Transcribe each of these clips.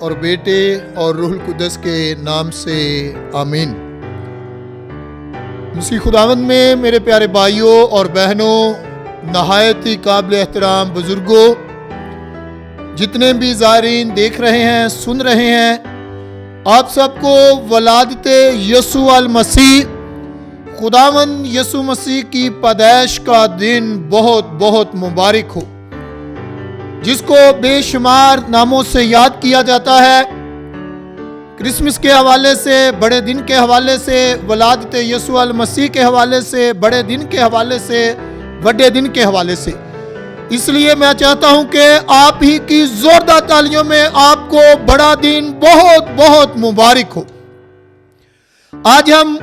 اور بیٹے اور روح القدس کے نام سے آمین۔ مسیح خداوند میں میرے پیارے بھائیوں اور بہنوں، نہایت ہی قابل احترام بزرگوں، جتنے بھی زائرین دیکھ رہے ہیں، سن رہے ہیں، آپ سب کو ولادت یسوع المسیح، خداوند یسوع مسیح کی پیدائش کا دن بہت بہت مبارک ہو، جس کو بے شمار ناموں سے یاد کیا جاتا ہے۔ کرسمس کے حوالے سے، بڑے دن کے حوالے سے، ولادت یسوع المسیح کے حوالے سے، بڑے دن کے حوالے سے، بڑے دن کے حوالے سے۔ اس لیے میں چاہتا ہوں کہ آپ ہی کی زوردار تالیوں میں آپ کو بڑا دن بہت بہت مبارک ہو۔ آج ہم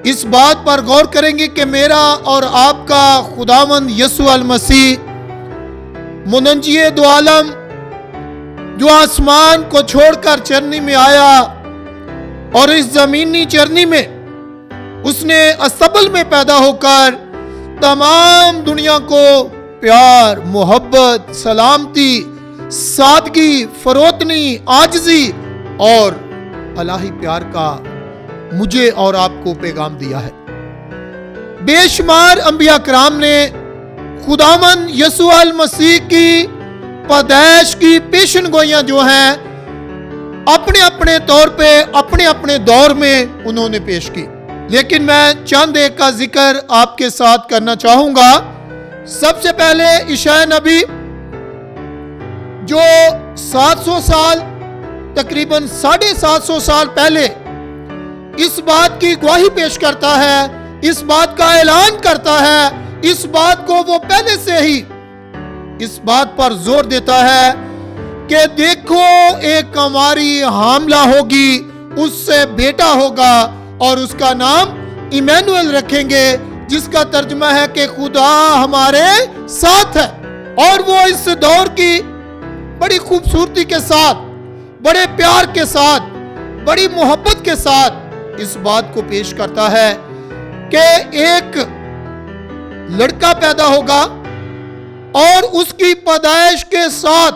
اس بات پر غور کریں گے کہ میرا اور آپ کا خداوند یسوع المسیح، منجی دو عالم، جو آسمان کو چھوڑ کر چرنی میں آیا اور اس زمینی چرنی میں اس نے استبل میں پیدا ہو کر تمام دنیا کو پیار، محبت، سلامتی، سادگی، فروتنی، عاجزی اور الہی پیار کا مجھے اور آپ کو پیغام دیا ہے۔ بے شمار انبیاء کرام نے خداوند یسوع المسیح کی پیدائش کی پیشن گوئیاں جو ہیں اپنے اپنے طور پہ اپنے اپنے دور میں انہوں نے پیش کی، لیکن میں چند ایک کا ذکر آپ کے ساتھ کرنا چاہوں گا۔ سب سے پہلے اشعیاء نبی، جو 700 سال، تقریباً 750 سال پہلے اس بات کی گواہی پیش کرتا ہے، اس بات کا اعلان کرتا ہے، اس بات کو وہ پہلے سے ہی اس بات پر زور دیتا ہے کہ دیکھو ایک کنواری حاملہ ہوگی، اس سے بیٹا ہوگا اور اس کا نام ایمینوئل رکھیں گے، جس کا ترجمہ ہے کہ خدا ہمارے ساتھ ہے۔ اور وہ اس دور کی بڑی خوبصورتی کے ساتھ، بڑے پیار کے ساتھ، بڑی محبت کے ساتھ اس بات کو پیش کرتا ہے کہ ایک لڑکا پیدا ہوگا اور اس کی پیدائش کے ساتھ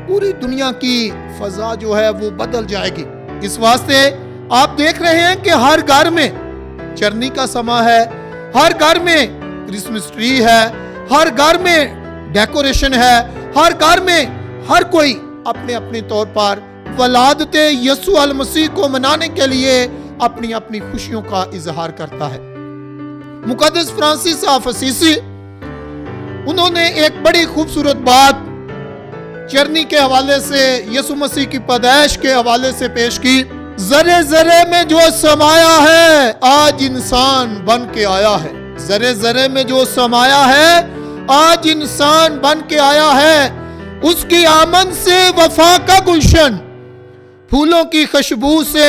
پوری دنیا کی فضا جو ہے وہ بدل جائے گی۔ اس واسطے آپ دیکھ رہے ہیں کہ ہر گھر میں چرنی کا سما ہے، ہر گھر میں کرسمس ٹری ہے، ہر گھر میں ڈیکوریشن ہے، ہر گھر میں ہر کوئی اپنے اپنے طور پر ولادت یسوع المسیح کو منانے کے لیے اپنی اپنی خوشیوں کا اظہار کرتا ہے۔ مقدس فرانسس آف اسیسی، انہوں نے ایک بڑی خوبصورت بات چرنی کے حوالے سے، یسوع مسیح کی پیدائش کے حوالے سے پیش کی۔ ذرے ذرے میں جو سمایا ہے آج انسان بن کے آیا ہے، ذرے ذرے میں جو سمایا ہے آج انسان بن کے آیا ہے، اس کی آمد سے وفا کا گلشن پھولوں کی خوشبو سے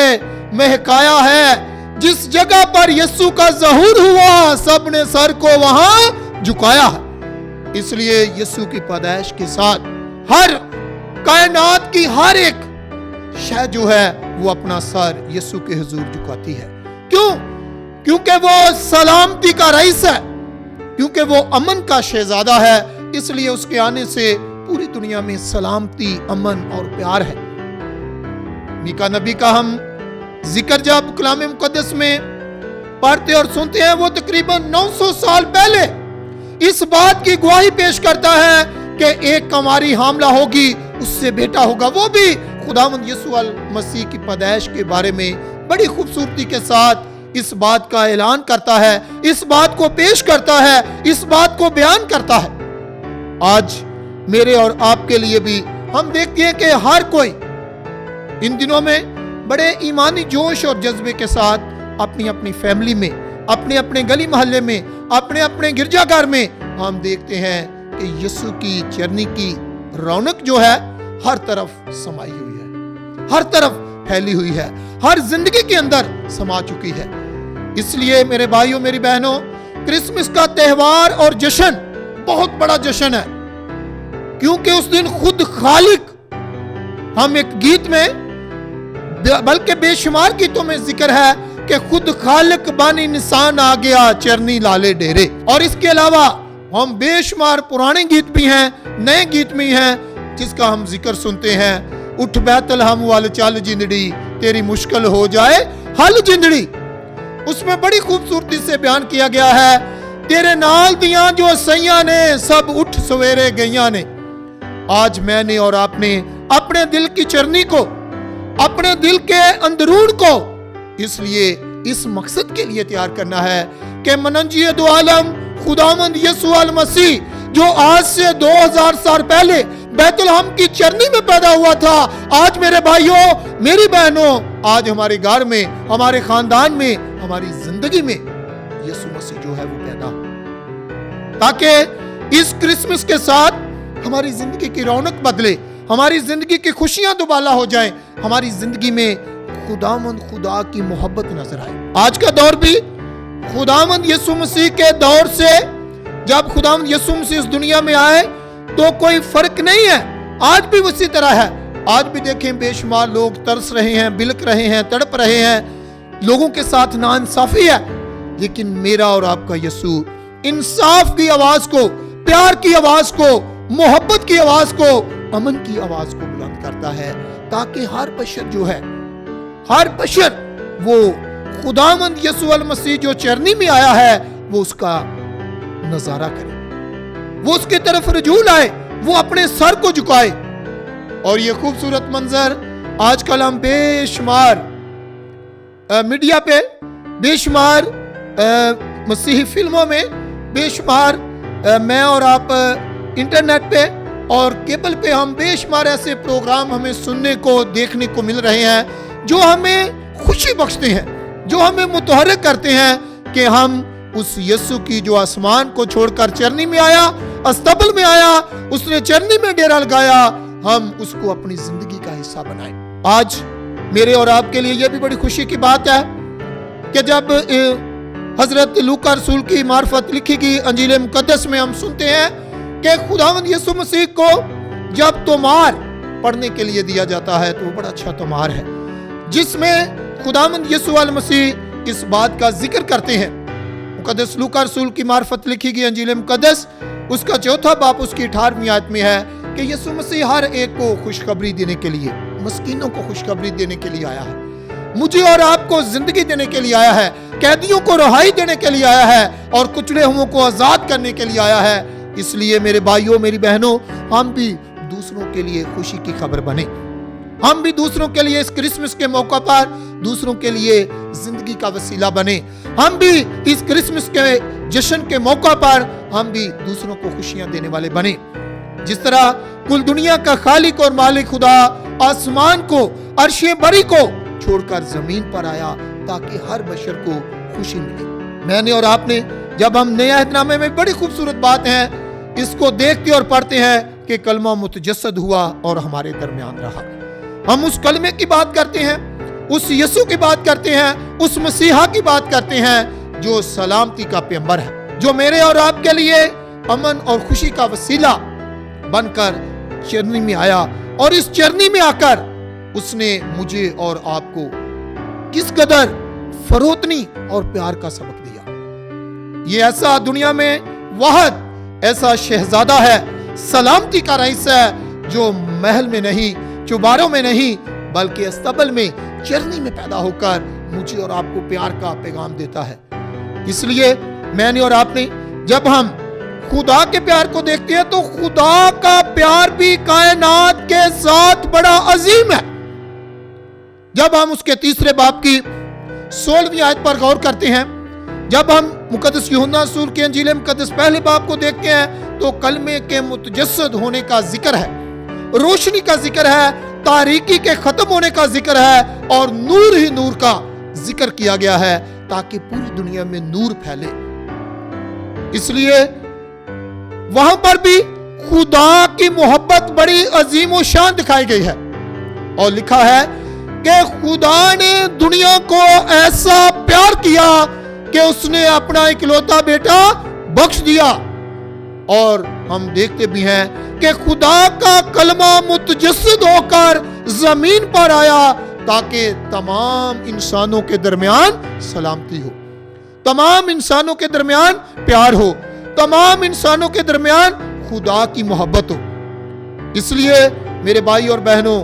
مہکایا ہے۔ جس جگہ پر یسوع کا ظہور ہوا سب نے سر کو وہاں جھکایا ہے۔ اس لیے یسوع کی پیدائش کے ساتھ ہر کائنات کی ہر ایک شے جو ہے وہ اپنا سر یسوع کے حضور جھکاتی ہے۔ کیوں؟ کیونکہ وہ سلامتی کا رئیس ہے، کیونکہ وہ امن کا شہزادہ ہے، اس لیے اس کے آنے سے پوری دنیا میں سلامتی، امن اور پیار ہے۔ میکا نبی کا ہم ذکر جب کلام مقدس میں پڑھتے اور سنتے ہیں، وہ تقریباً 900 سال پہلے اس بات کی گواہی پیش کرتا ہے کہ ایک کنواری حاملہ ہوگی، اس سے بیٹا ہوگا۔ وہ بھی خداوند یسوع المسیح کی پیدائش کے بارے میں بڑی خوبصورتی کے ساتھ اس بات کا اعلان کرتا ہے، اس بات کو پیش کرتا ہے، اس بات کو بیان کرتا ہے۔ آج میرے اور آپ کے لیے بھی ہم دیکھتے ہیں کہ ہر کوئی ان دنوں میں بڑے ایمانی جوش اور جذبے کے ساتھ اپنی اپنی فیملی میں، اپنے اپنے گلی محلے میں، اپنے اپنے گرجا گھر میں ہم دیکھتے ہیں کہ یسوع کی چرنی کی رونق جو ہے ہر طرف سمائی ہوئی ہے، ہر طرف پھیلی ہوئی ہے، ہر زندگی کے اندر سما چکی ہے۔ اس لیے میرے بھائیوں، میری بہنوں، کرسمس کا تہوار اور جشن بہت بڑا جشن ہے، کیونکہ اس دن خود خالق، ہم ایک گیت میں، بلکہ بے شمار گیتوں میں ذکر ہے کہ خود خالق بن انسان آ گیا چرنی لالے ڈیرے۔ اور اس کے علاوہ ہم بے شمار پرانے گیت بھی ہیں، نئے گیت بھی ہیں، جس کا ہم ذکر سنتے ہیں اٹھ بیتلہم وال چل جندڑی تیری مشکل ہو جائے حل جندڑی. اس میں بڑی خوبصورتی سے بیان کیا گیا ہے تیرے نال دیاں جو سیاں نے سب اٹھ سویرے گئیاں نے. آج میں نے اور آپ نے اپنے دل کی چرنی کو، اپنے دل کے اندرون کو اس لیے اس مقصد کے لیے تیار کرنا ہے کہ منجی دو عالم خداوند یسوع المسیح جو آج سے 2000 سال پہلے بیت الحم کی چرنی میں پیدا ہوا تھا، آج میرے بھائیوں میری بہنوں آج ہمارے گھر میں، ہمارے خاندان میں، ہماری زندگی میں یسوع مسیح جو ہے وہ پیدا ہو، تاکہ اس کرسمس کے ساتھ ہماری زندگی کی رونق بدلے، ہماری زندگی کی خوشیاں دوبالا ہو جائیں، ہماری زندگی میں خداوند خدا کی محبت نظر آئے. آج کا دور بھی خداوند یسوع مسیح کے دور سے، جب خداوند یسوع مسیح اس دنیا میں آئے تو کوئی فرق نہیں ہے، آج بھی اسی طرح ہے. آج بھی دیکھیں بے شمار لوگ ترس رہے ہیں، بلک رہے ہیں، تڑپ رہے ہیں، لوگوں کے ساتھ ناانصافی ہے، لیکن میرا اور آپ کا یسوع انصاف کی آواز کو، پیار کی آواز کو، محبت کی آواز کو، امن کی آواز کو بلند کرتا ہے، تاکہ ہر بشر جو ہے، ہر بشر وہ خداوند یسوع المسیح جو چرنی میں آیا ہے وہ اس کا نظارہ کرے، وہ اس کی طرف رجوع لائے، وہ اپنے سر کو جھکائے. اور یہ خوبصورت منظر آج کل ہم بے شمار میڈیا پہ، بے شمار مسیحی فلموں میں، بے شمار میں اور آپ انٹرنیٹ پہ اور کیبل پہ ہم بے شمار ایسے پروگرام ہمیں سننے کو، دیکھنے کو مل رہے ہیں جو ہمیں خوشی بخشتے ہیں، جو ہمیں متحرک کرتے ہیں کہ ہم اس یسوع کی جو آسمان کو چھوڑ کر چرنی میں آیا، استبل میں آیا، اس نے چرنی میں ڈیرا لگایا، ہم اس کو اپنی زندگی کا حصہ بنائیں. آج میرے اور آپ کے لیے یہ بھی بڑی خوشی کی بات ہے کہ جب حضرت لوکا رسول کی معرفت لکھی گئی انجیل مقدس میں ہم سنتے ہیں کہ خداوند یسوع مسیح کو جب تومار پڑھنے کے لیے دیا جاتا ہے تو وہ بڑا اچھا تومار ہے جس میں خداوند یسوع المسیح اس بات کا ذکر کرتے ہیں. مقدس لوکا رسول کی معرفت لکھی گئی انجیل مقدس اس کا 4 باب اس کی 18ویں آیت میں ہے کہ یسوع مسیح ہر ایک کو خوشخبری دینے کے لیے، مسکینوں کو خوشخبری دینے کے لیے آیا ہے، مجھے اور آپ کو زندگی دینے کے لیے آیا ہے، قیدیوں کو رہائی دینے کے لیے آیا ہے اور کچلے ہوئوں کو آزاد کرنے کے لیے آیا ہے. اس لیے میرے بھائیوں میری بہنوں ہم بھی دوسروں کے لیے خوشی کی خبر بنے، ہم بھی دوسروں کے لیے اس کرسمس کے موقع پر دوسروں کے لیے زندگی کا وسیلہ بنے، ہم بھی اس کرسمس کے جشن کے موقع پر ہم بھی دوسروں کو خوشیاں دینے والے بنے. جس طرح کل دنیا کا خالق اور مالک خدا آسمان کو، عرش بری کو چھوڑ کر زمین پر آیا تاکہ ہر بشر کو خوشی ملے. میں نے اور آپ نے جب ہم نئے عہد نامے میں بڑی خوبصورت بات ہے اس کو دیکھتے اور پڑھتے ہیں کہ کلمہ متجسد ہوا اور ہمارے درمیان رہا. ہم اس کلمے کی بات کرتے ہیں، اس یسوع کی بات کرتے ہیں، اس مسیحا کی بات کرتے ہیں جو سلامتی کا پیغمبر ہے، جو میرے اور آپ کے لیے امن اور خوشی کا وسیلہ بن کر چرنی میں آیا اور اس چرنی میں آ کر اس نے مجھے اور آپ کو کس قدر فروتنی اور پیار کا سبق دیا. یہ ایسا دنیا میں واحد ایسا شہزادہ ہے، سلامتی کا رئیس ہے جو محل میں نہیں، چوباروں میں نہیں بلکہ استبل میں، چرنی میں پیدا ہو کر مجھے اور آپ کو پیار کا پیغام دیتا ہے. اس لیے میں نے اور آپ نے جب ہم خدا کے پیار کو دیکھتے ہیں تو خدا کا پیار بھی کائنات کے ساتھ بڑا عظیم ہے. جب ہم اس کے 3 باب کی 16ویں آیت پر غور کرتے ہیں، جب ہم مقدس یوحنا رسول کی انجیل مقدس 1 باب کو دیکھتے ہیں تو کلمے کے متجسد ہونے کا ذکر ہے، روشنی کا ذکر ہے، تاریکی کے ختم ہونے کا ذکر ہے اور نور ہی نور کا ذکر کیا گیا ہے تاکہ پوری دنیا میں نور پھیلے. اس لیے وہاں پر بھی خدا کی محبت بڑی عظیم و شان دکھائی گئی ہے اور لکھا ہے کہ خدا نے دنیا کو ایسا پیار کیا کہ اس نے اپنا اکلوتا بیٹا بخش دیا. اور ہم دیکھتے بھی ہیں کہ خدا کا کلمہ متجسد ہو کر زمین پر آیا تاکہ تمام انسانوں کے درمیان سلامتی ہو، تمام انسانوں کے درمیان پیار ہو، تمام انسانوں کے درمیان خدا کی محبت ہو. اس لیے میرے بھائی اور بہنوں